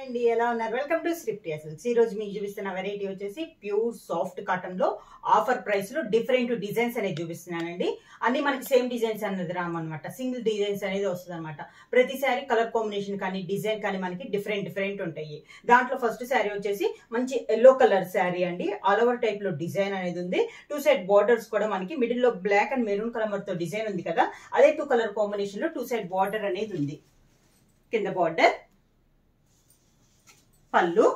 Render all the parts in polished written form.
అండి ఎలా ఉన్నారు? Welcome to Sripriya silks. ఈ రోజు మీకు చూపిస్తున్న వెరైటీ వచ్చేసి ప్యూర్ సాఫ్ట్ కాటన్ లో ఆఫర్ ప్రైస్ లో డిఫరెంట్ డిజైన్స్ అనేది చూపిస్తున్నానండి. అన్ని మనకి సేమ్ డిజైన్స్ అనేది రామన్నమాట, సింగిల్ డిజైన్స్ అనేది వస్తుంది అనమాట. ప్రతి శారీ కలర్ కాంబినేషన్ కానీ డిజైన్ కానీ మనకి డిఫరెంట్ ఉంటాయి. దాంట్లో ఫస్ట్ శారీ వచ్చేసి మంచి ఎల్లో కలర్ శారీ అండి. ఆల్ ఓవర్ టైప్ లో డిజైన్ అనేది ఉంది. 2 సైడ్ బార్డర్స్ కూడా మనకి మిడిల్ లో బ్లాక్ అండ్ మెరూన్ కలర్ తో డిజైన్ ఉంది కదా, అదే 2 కలర్ కాంబినేషన్ లో 2 సైడ్ బార్డర్ అనేది ఉంది. కింద బార్డర్, పళ్ళు,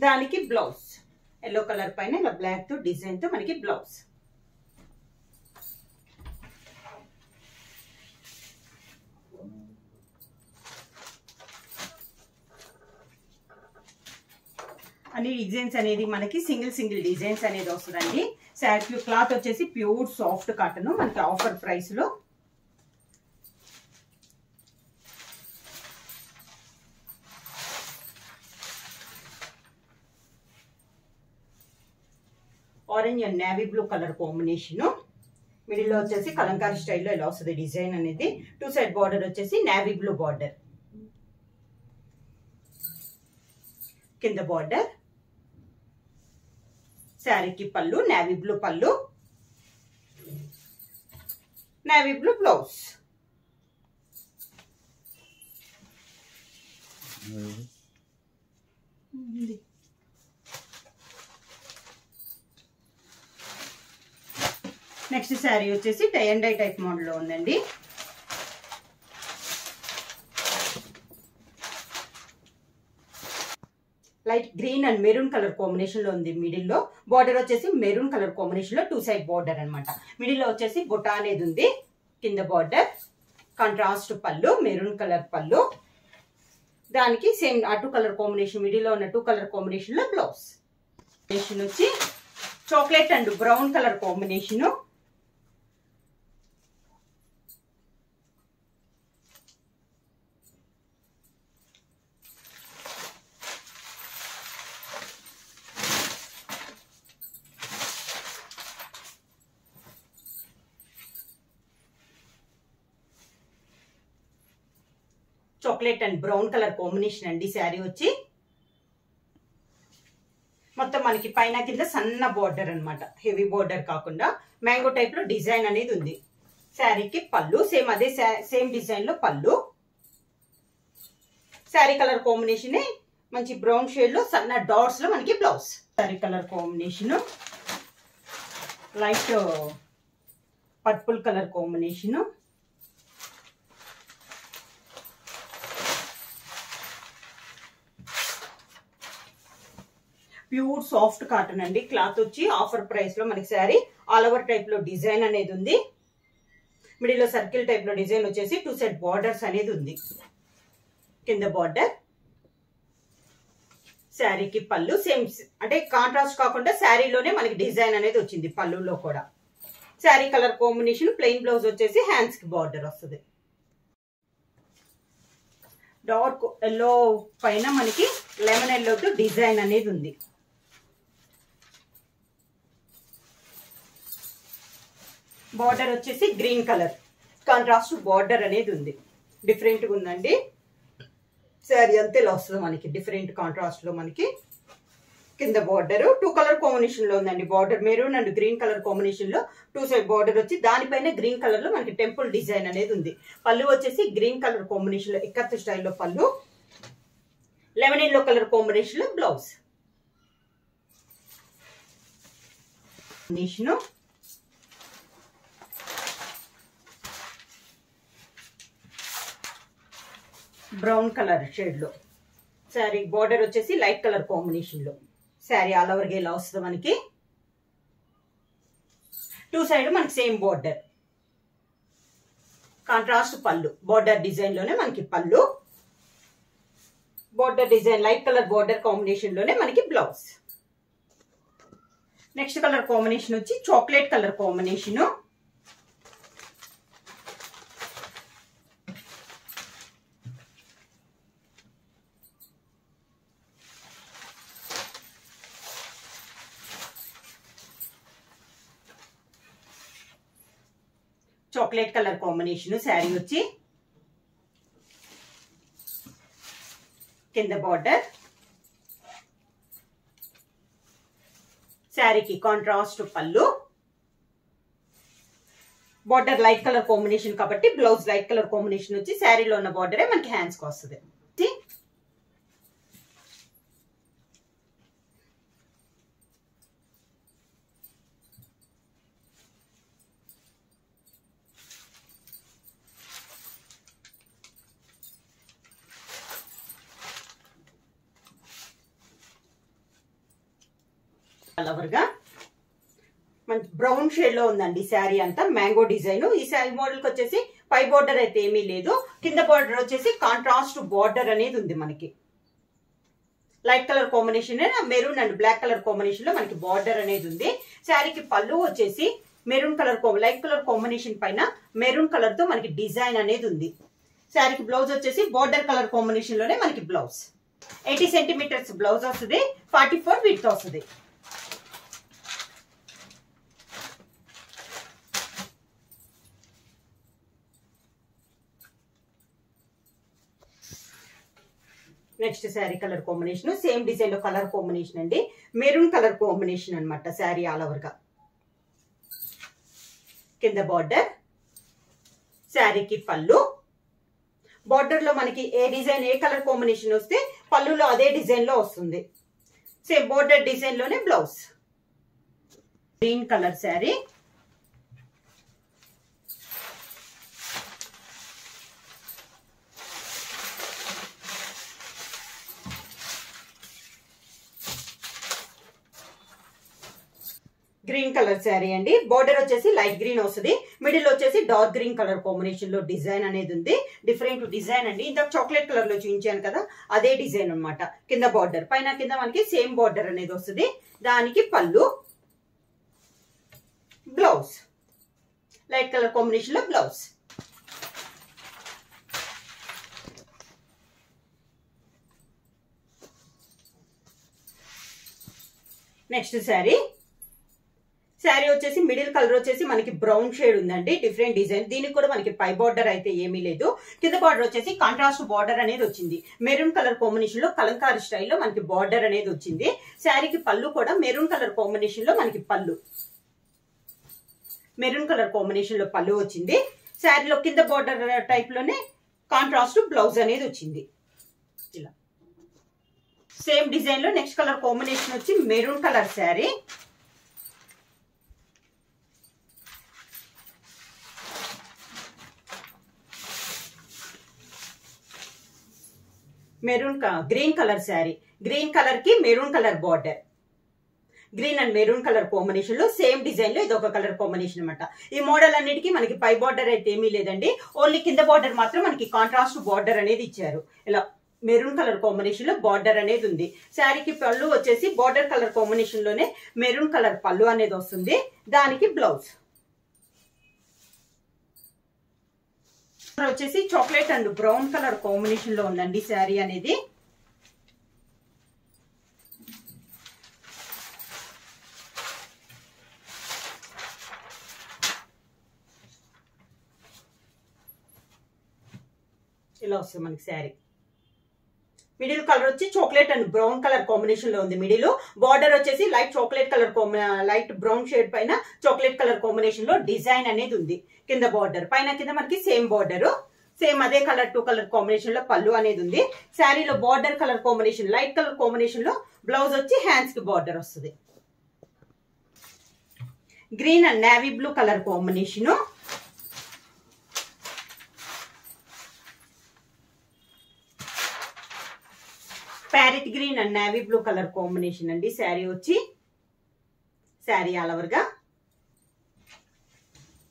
దానికి బ్లౌజ్ ఎల్లో కలర్ పైన ఇలా బ్లాక్ తో డిజైన్ తో మనకి బ్లౌజ్. అన్ని డిజైన్స్ అనేది మనకి సింగిల్ డిజైన్స్ అనేది వస్తుందండి. శారీ క్లాత్ వచ్చేసి ప్యూర్ సాఫ్ట్ కాటన్ మనకి ఆఫర్ ప్రైస్ లో. Orange and navy blue colour combination. Middle లో వచ్చేసి కలంకారీ స్టైల్లో ఇలా వస్తుంది డిజైన్ అనేది. 2 సైడ్ బార్డర్ వచ్చేసి నేవీ బ్లూ బార్డర్. కింద బార్డర్, శారీకి పళ్ళు, నేవీ బ్లూ పళ్ళు, navy blue blouse. Next sari వచ్చేసి tie and dye type model లో ఉందండి. Light green and maroon colour combination లో ఉంది. మిడిల్ లో బార్డర్ వచ్చేసి మెరూన్ కలర్ కాంబినేషన్ లో 2 సైడ్ బార్డర్ అనమాట. మిడిల్ లో వచ్చేసి బుట్ట అనేది ఉంది. కింద బార్డర్, కాంట్రాస్ట్ పళ్ళు, మెరూన్ కలర్ పళ్ళు, దానికి సేమ్ ఆ 2 కలర్ కాంబినేషన్ మిడిల్ లో ఉన్న 2 కలర్ కాంబినేషన్ లో బ్లౌజ్. కాంబినేషన్ వచ్చి chocolate and brown colour combination. Chocolate and brown colour combination అండి. శారీ వచ్చి మొత్తం మనకి పైన కింద సన్న బార్డర్ అనమాట, హెవీ బార్డర్ కాకుండా మ్యాంగో టైప్ లో డిజైన్ అనేది ఉంది. శారీకి పళ్ళు సేమ్ అదే సేమ్ డిజైన్ లో పళ్ళు. శారీ కలర్ కాంబినేషన్ మంచి బ్రౌన్ షేడ్ లో సన్న డాట్స్ లో మనకి blouse. Sari colour combination light purple colour combination. Pure soft cotton అండి. క్లాత్ వచ్చి ఆఫర్ ప్రైస్ లో మనకి శారీ ఆల్ ఓవర్ టైప్ లో డిజైన్ అనేది ఉంది. మిడిల్ లో సర్కిల్ టైప్ లో డిజైన్ వచ్చేసి 2 సైడ్ బార్డర్స్ అనేది ఉంది. కింద బార్డర్, శారీకి పళ్ళు సేమ్ అంటే కాంట్రాస్ట్ కాకుండా శారీలోనే మనకి డిజైన్ అనేది వచ్చింది పళ్ళులో కూడా. Sari colour combination plain blouse వచ్చేసి హ్యాండ్స్ కి బార్డర్ వస్తుంది. డార్క్ ఎల్లో పైన మనకి లెమన్ ఎల్లోతో డిజైన్ అనేది ఉంది. బార్డర్ వచ్చేసి గ్రీన్ కలర్ కాంట్రాస్ట్ బార్డర్ అనేది ఉంది. డిఫరెంట్ గా ఉందండి శారీ అంతే ఇలా వస్తుంది మనకి డిఫరెంట్ కాంట్రాస్ట్ లో మనకి. కింద బార్డర్ 2 కలర్ కాంబినేషన్ లో ఉందండి. Border maroon and green colour combination లో 2 సైడ్ బార్డర్ వచ్చి దానిపైన గ్రీన్ కలర్ లో మనకి టెంపుల్ డిజైన్ అనేది ఉంది. పళ్ళు వచ్చేసి గ్రీన్ కలర్ కాంబినేషన్ లో ఇక్కత్ స్టైల్లో పళ్ళు, లెమన్ ఎల్లో కలర్ కాంబినేషన్ లో బ్లౌజ్. బ్రౌన్ కలర్ షేడ్ లో శారీ బార్డర్ వచ్చేసి లైట్ కలర్ కాంబినేషన్ లో. శారీ ఆల్ ఓవర్ గా ఇలా వస్తుంది మనకి. 2 సైడ్ మనకి సేమ్ బార్డర్, కాంట్రాస్ట్ పళ్ళు, బార్డర్ డిజైన్ లోనే మనకి పళ్ళు, border design light colour border combination లోనే మనకి బ్లౌజ్. నెక్స్ట్ కలర్ కాంబినేషన్ వచ్చి chocolate colour combination. Chocolate colour combination sari వచ్చి కింద బార్డర్, శారీకి కాంట్రాస్ట్ పళ్ళు, బార్డర్ లైట్ కలర్ కాంబినేషన్ కాబట్టి బ్లౌజ్ లైట్ కలర్ కాంబినేషన్ వచ్చి శారీలో ఉన్న బార్డరే మనకి హ్యాండ్స్ కి వస్తుంది. కలర్గా మంచి బ్రౌన్ షేడ్ లో ఉందండి శారీ అంతా, మ్యాంగో డిజైన్. ఈ శారీ మోడల్ కి వచ్చేసి పై బార్డర్ అయితే ఏమీ లేదు, కింద బార్డర్ వచ్చేసి కాంట్రాస్ట్ బార్డర్ అనేది ఉంది మనకి. Light colour combination maroon and black colour combination లో మనకి బార్డర్ అనేది ఉంది. శారీకి పళ్ళు వచ్చేసి maroon colour light colour combination పైన మెరూన్ కలర్ తో మనకి డిజైన్ అనేది ఉంది. శారీకి బ్లౌజ్ వచ్చేసి బార్డర్ కలర్ కాంబినేషన్ లోనే మనకి బ్లౌజ్ 80 సెంటీమీటర్స్ బ్లౌజ్ వస్తుంది, 44 విడ్త్ వస్తుంది. Next sari colour combination same design లో కలర్ కాంబినేషన్ అండి, మెరూన్ కలర్ కాంబినేషన్ అనమాట. శారీ ఆల్ ఓవర్ గా కింద బార్డర్, శారీకి పళ్ళు, బార్డర్ లో మనకి ఏ డిజైన్ ఏ కలర్ కాంబినేషన్ వస్తే పళ్ళులో అదే డిజైన్ లో వస్తుంది. సేమ్ బార్డర్ డిజైన్ లోనే blouse. Green colour sari, green colour sari అండి. బోర్డర్ వచ్చేసి లైట్ గ్రీన్ వస్తుంది, మిడిల్ వచ్చేసి డార్క్ గ్రీన్ కలర్ కాంబినేషన్ లో డిజైన్ అనేది ఉంది. డిఫరెంట్ డిజైన్ అండి. ఇంత చాక్లెట్ కలర్ లో చూపించాను కదా, అదే డిజైన్ అన్నమాట. కింద బార్డర్ పైన కింద మనకి సేమ్ బార్డర్ అనేది వస్తుంది. దానికి పళ్ళు, బ్లౌజ్ లైట్ కలర్ కాంబినేషన్ లో బ్లౌజ్. నెక్స్ట్ శారీ వచ్చేసి మిడిల్ కలర్ వచ్చేసి మనకి బ్రౌన్ షేడ్ ఉందండి, డిఫరెంట్ డిజైన్. దీనికి కూడా మనకి పై బార్డర్ అయితే ఏమీ లేదు. కింద బార్డర్ వచ్చేసి కాంట్రాస్ట్ బార్డర్ అనేది వచ్చింది. మెరూన్ కలర్ కాంబినేషన్ లో కలంకారీ స్టైల్లో మనకి బార్డర్ అనేది వచ్చింది. శారీకి పళ్ళు కూడా మెరూన్ కలర్ కాంబినేషన్ లో మనకి పళ్ళు, మెరూన్ కలర్ కాంబినేషన్ లో పళ్ళు వచ్చింది. శారీలో కింద బార్డర్ టైప్ లోనే కాంట్రాస్ట్ బ్లౌజ్ అనేది వచ్చింది. ఇలా సేమ్ డిజైన్ లో నెక్స్ట్ కలర్ కాంబినేషన్ వచ్చి maroon colour sari, maroon green colour sari, green colour కి maroon colour border, green and maroon colour combination లో సేమ్ డిజైన్ లో ఇది ఒక కలర్ కాంబినేషన్ అనమాట. ఈ మోడల్ అన్నిటికీ మనకి పై బార్డర్ అయితే ఏమీ లేదండి, ఓన్లీ కింద బార్డర్ మాత్రం మనకి కాంట్రాస్ట్ బార్డర్ అనేది ఇచ్చారు. ఇలా మెరూన్ కలర్ కాంబినేషన్ లో బార్డర్ అనేది ఉంది. శారీకి పళ్ళు వచ్చేసి బార్డర్ కలర్ కాంబినేషన్ లోనే మెరూన్ కలర్ పళ్ళు అనేది వస్తుంది. దానికి బ్లౌజ్ వచ్చేసి chocolate and brown colour combination లో ఉందండి శారీ అనేది. ఇలా వస్తుంది మనకి శారీ. మిడిల్ కలర్ వచ్చి chocolate and brown colour combination లో ఉంది. మిడిల్ బార్డర్ వచ్చేసి light chocolate colour light brown shade పైన చాక్లెట్ కలర్ కాంబినేషన్ లో డిజైన్ అనేది ఉంది. కింద బార్డర్ పైన కింద మనకి సేమ్ బార్డర్, సేమ్ అదే కలర్ 2 కలర్ కాంబినేషన్ లో పళ్ళు అనేది ఉంది. శారీలో border colour combination light colour combination లో బ్లౌజ్ వచ్చి హ్యాండ్స్ కి బార్డర్ వస్తుంది. Green and navy blue colour combination, parrot green and navy blue colour combination అండి. శారీ వచ్చి శారీ ఆల్ ఓవర్ గా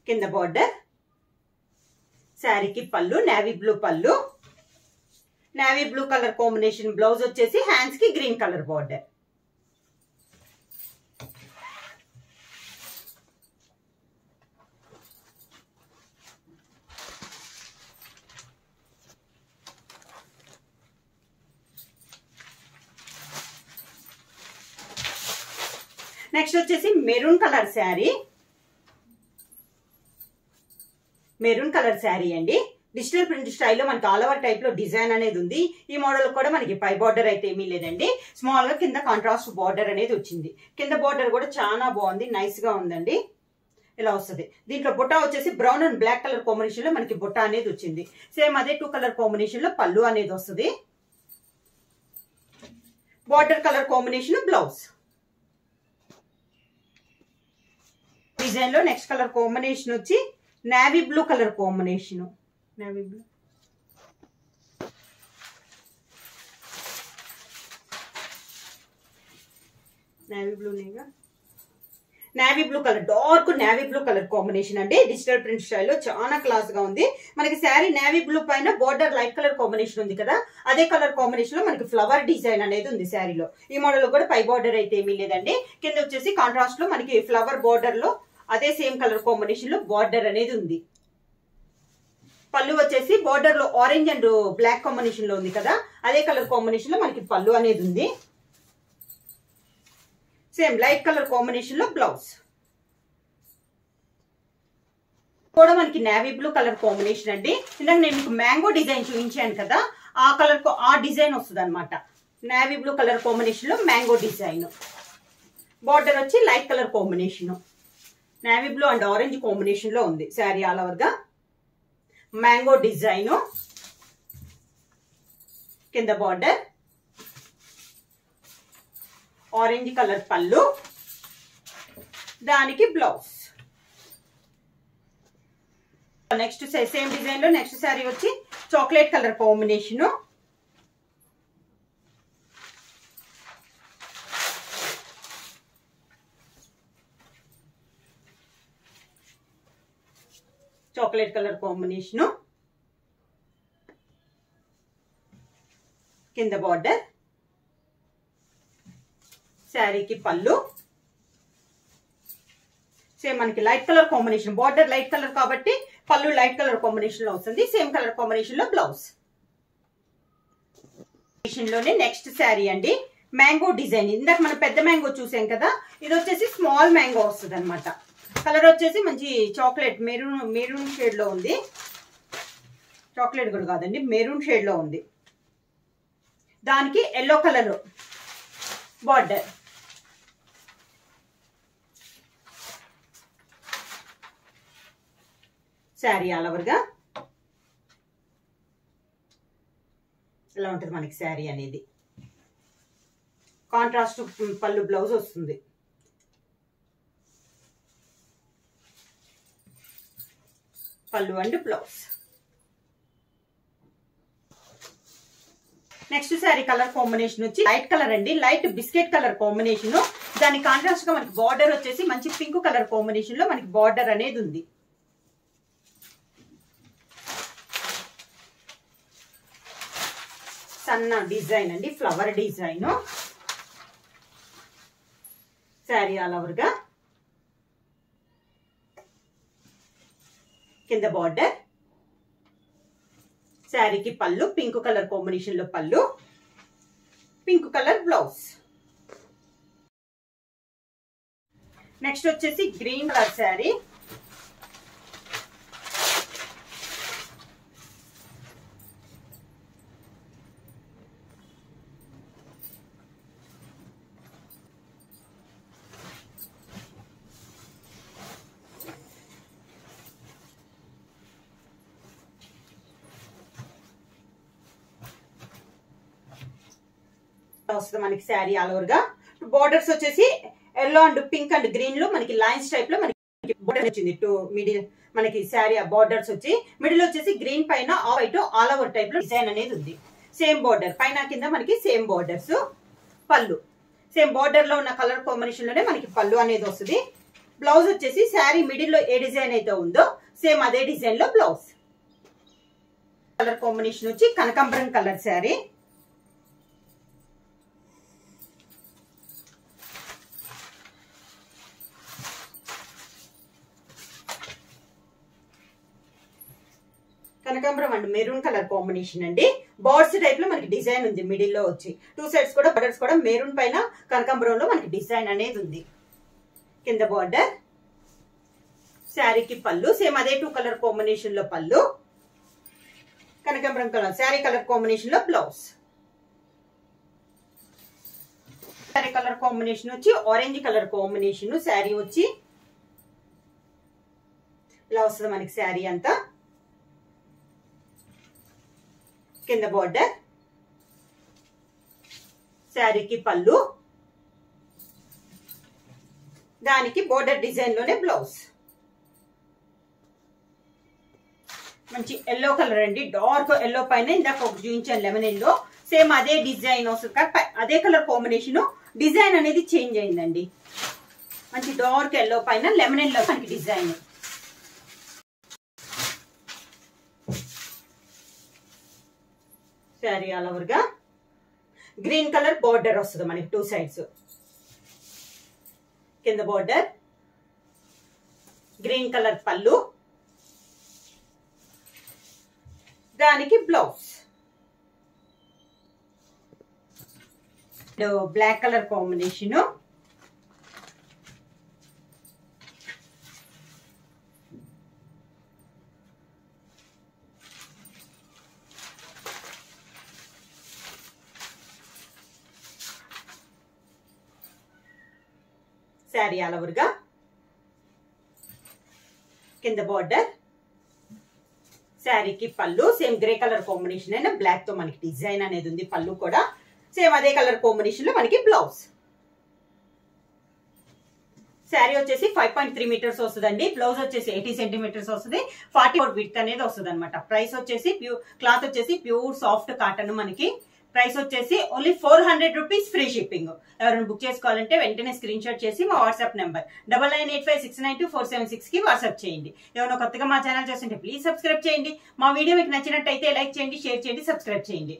కింద బార్డర్, శారీకి పళ్ళు నేవీ బ్లూ పళ్ళు, navy blue colour combination blouse వచ్చేసి హ్యాండ్స్ కి గ్రీన్ కలర్ బార్డర్. నెక్స్ట్ వచ్చేసి maroon colour sari, maroon colour sari అండి. డిజిటల్ ప్రింట్ స్టైల్లో మనకి ఆల్ ఓవర్ టైప్ లో డిజైన్ అనేది ఉంది. ఈ మోడల్ కూడా మనకి పై బార్డర్ అయితే ఏమీ లేదండి, స్మాల్ గా కింద కాంట్రాస్ట్ బార్డర్ అనేది వచ్చింది. కింద బార్డర్ కూడా చాలా బాగుంది, నైస్ గా ఉందండి. ఇలా వస్తుంది. దీంట్లో బుట్ట వచ్చేసి brown and black colour combination లో మనకి బుట్ట అనేది వచ్చింది. సేమ్ అదే 2 కలర్ కాంబినేషన్ లో పళ్ళు అనేది వస్తుంది. Border colour combination blouse. Design లో నెక్స్ట్ కలర్ కాంబినేషన్ వచ్చి navy blue colour combination. Navy blue, navy blue నేగా navy blue colour, dark navy blue colour combination అండి. డిజిటల్ ప్రింట్ స్టైల్లో చాలా క్లాస్ గా ఉంది. మనకి శారీ నేవీ బ్లూ పైన బోర్డర్ లైట్ కలర్ కాంబినేషన్ ఉంది కదా, అదే కలర్ కాంబినేషన్ లో మనకి ఫ్లవర్ డిజైన్ అనేది ఉంది శారీలో. ఈ మోడల్ కూడా పై బార్డర్ అయితే ఏమీ లేదండి. కింద వచ్చేసి కాంట్రాస్ట్ లో మనకి ఫ్లవర్ బార్డర్ లో అదే సేమ్ కలర్ కాంబినేషన్ లో బార్డర్ అనేది ఉంది. పళ్ళు వచ్చేసి బార్డర్ లో ఆరెంజ్ అండ్ బ్లాక్ కాంబినేషన్ లో ఉంది కదా, అదే కలర్ కాంబినేషన్ లో మనకి పళ్ళు అనేది ఉంది. సేమ్ లైట్ కలర్ కాంబినేషన్ లో బ్లౌజ్ కూడా మనకి నేవీ బ్లూ కలర్ కాంబినేషన్ అండి. ఇందాక నేను మీకు మ్యాంగో డిజైన్ చూపించాను కదా, ఆ కలర్ ఆ డిజైన్ వస్తుంది అనమాట. నేవీ బ్లూ కలర్ కాంబినేషన్ లో మ్యాంగో డిజైన్. బార్డర్ వచ్చి light colour combination, navy blue and orange combination లో ఉంది శారీ ఆల్ ఓవర్ గా. మ్యాంగో డిజైన్, కింద బార్డర్, ఆరెంజ్ కలర్ పళ్ళు, దానికి బ్లౌజ్. నెక్స్ట్ సేమ్ డిజైన్ లో నెక్స్ట్ శారీ వచ్చి chocolate colour combination. Chocolate colour combination, కింద బార్డర్, శారీకి పళ్ళు. సేమ్ మనకి light colour combination, border light colour కాబట్టి పళ్ళు లైట్ కలర్ కాంబినేషన్ లో వస్తుంది. సేమ్ కలర్ కాంబినేషన్ లో బ్లౌజ్. లోనే నెక్స్ట్ శారీ అండి, మ్యాంగో డిజైన్. ఇందాక మనం పెద్ద మ్యాంగో చూసాం కదా, ఇది వచ్చేసి స్మాల్ మ్యాంగో వస్తుంది అనమాట. కలర్ వచ్చేసి మంచి చాక్లెట్ మెరూన్ షేడ్ లో ఉంది. చాక్లెట్ కూడా కాదండి, మెరూన్ షేడ్ లో ఉంది. దానికి yellow colour border. Sari all over గా ఇలా ఉంటుంది మనకి శారీ అనేది. కాంట్రాస్ట్ పళ్ళు బ్లౌజ్ వస్తుంది. పళ్ళు and blouse. Next sari colour combination వచ్చి లైట్ కలర్ అండి, లైట్ బిస్కెట్ కలర్ కాంబినేషన్. దాని కాంట్రాస్ట్ గా మనకి బార్డర్ వచ్చేసి మంచి పింక్ కలర్ కాంబినేషన్ లో మనకి బార్డర్ అనేది ఉంది. సన్న డిజైన్ అండి, flower design. Sari all over గా కింద బార్డర్, శారీకి పళ్ళు పింక్ కలర్ కాంబినేషన్ లో పళ్ళు, పింక్ కలర్ బ్లౌజ్. నెక్స్ట్ వచ్చేసి గ్రీన్ కలర్ శారీ. వస్తుంది మనకి శారీ ఆల్ ఓవర్ గా. బోర్డర్స్ వచ్చేసి yellow and pink and green లో మనకి లైన్స్ టైప్ లో మనకి బోర్డర్ వచ్చింది. మిడిల్ మనకి శారీ బోర్డర్స్ వచ్చి మిడిల్ వచ్చేసి గ్రీన్ పైన వైట్ ఆల్ ఓవర్ టైప్ లో డిజైన్ అనేది ఉంది. సేమ్ బోర్డర్ పైన కింద మనకి సేమ్ బోర్డర్స్. పళ్ళు సేమ్ బోర్డర్ లో ఉన్న కలర్ కాంబినేషన్ లోనే మనకి పళ్ళు అనేది వస్తుంది. బ్లౌజ్ వచ్చేసి శారీ మిడిల్ లో ఏ డిజైన్ అయితే ఉందో సేమ్ అదే డిజైన్ లో బ్లౌజ్. కలర్ కాంబినేషన్ వచ్చి కనకాంబరం కలర్ శారీ. కనకాంబరం అండ్ మెరూన్ కలర్ కాంబినేషన్ అండి. బార్డ్స్ టైప్ లో మనకి డిజైన్ ఉంది మిడిల్ లో వచ్చి. 2 సైడ్స్ కూడా బార్డర్స్ కూడా మెరూన్ పైన కనకాంబరం లో మనకి డిజైన్ అనేది ఉంది. కింద బార్డర్, శారీకి పళ్ళు సేమ్ అదే 2 కలర్ కాంబినేషన్ లో పళ్ళు, కనకాంబరం కలర్ శారీ కలర్ కాంబినేషన్ లో బ్లౌజ్. శారీ కలర్ కాంబినేషన్ వచ్చి ఆరెంజ్ కలర్ కాంబినేషన్. శారీ వచ్చి ఇలా వస్తుంది మనకి. శారీ అంతా కింద బోర్డర్, శారీకి పళ్ళు, దానికి బోర్డర్ డిజైన్ లోనే బ్లౌజ్. మంచి ఎల్లో కలర్ అండి, డార్క్ ఎల్లో పైన ఇందాక ఒక చూపించాను లెమన్ ఎల్లో, సేమ్ అదే డిజైన్ వస్తుంది కానీ అదే కలర్ కాంబినేషన్, డిజైన్ అనేది చేంజ్ అయిందండి. మంచి డార్క్ ఎల్లో పైన లెమన్ ఎల్లో మనకి డిజైన్. శారీ ఆల్ ఓవర్ గా గ్రీన్ కలర్ బోర్డర్ వస్తుంది మనకి 2 సైడ్స్. కింద బోర్డర్, గ్రీన్ కలర్ పళ్ళు, దానికి blouse. Black colour combination. Sari all over గా కింద బోర్డర్, శారీకి పళ్ళు సేమ్ గ్రే కలర్ కాంబినేషన్ అయినా బ్లాక్ తో మనకి డిజైన్ అనేది ఉంది. పళ్ళు కూడా సేమ్ అదే కలర్ కాంబినేషన్ లో మనకి బ్లౌజ్. శారీ వచ్చేసి 5.3 మీటర్స్ వస్తుందండి. బ్లౌజ్ వచ్చేసి 80 సెంటీమీటర్స్ వస్తుంది. 44 విడ్త్ అనేది వస్తుంది అనమాట. ప్రైస్ వచ్చేసి క్లాత్ వచ్చేసి ప్యూర్ సాఫ్ట్ కాటన్. మనకి ప్రైస్ వచ్చేసి ఓన్లీ 400 రూపీస్ ఫ్రీ షిప్పింగ్. ఎవరైనా బుక్ చేసుకోవాలంటే వెంటనే స్క్రీన్ షాట్ చేసి మా వాట్సాప్ నెంబర్ 9985692476 కి వాట్సాప్ చేయండి. ఎవరైనా కొత్తగా మా ఛానల్ చేస్తుంటే ప్లీజ్ సబ్స్క్రైబ్ చేయండి. మా వీడియో మీకు నచ్చినట్టయితే లైక్ చేయండి, షేర్ చేయండి, సబ్స్క్రైబ్ చేయండి.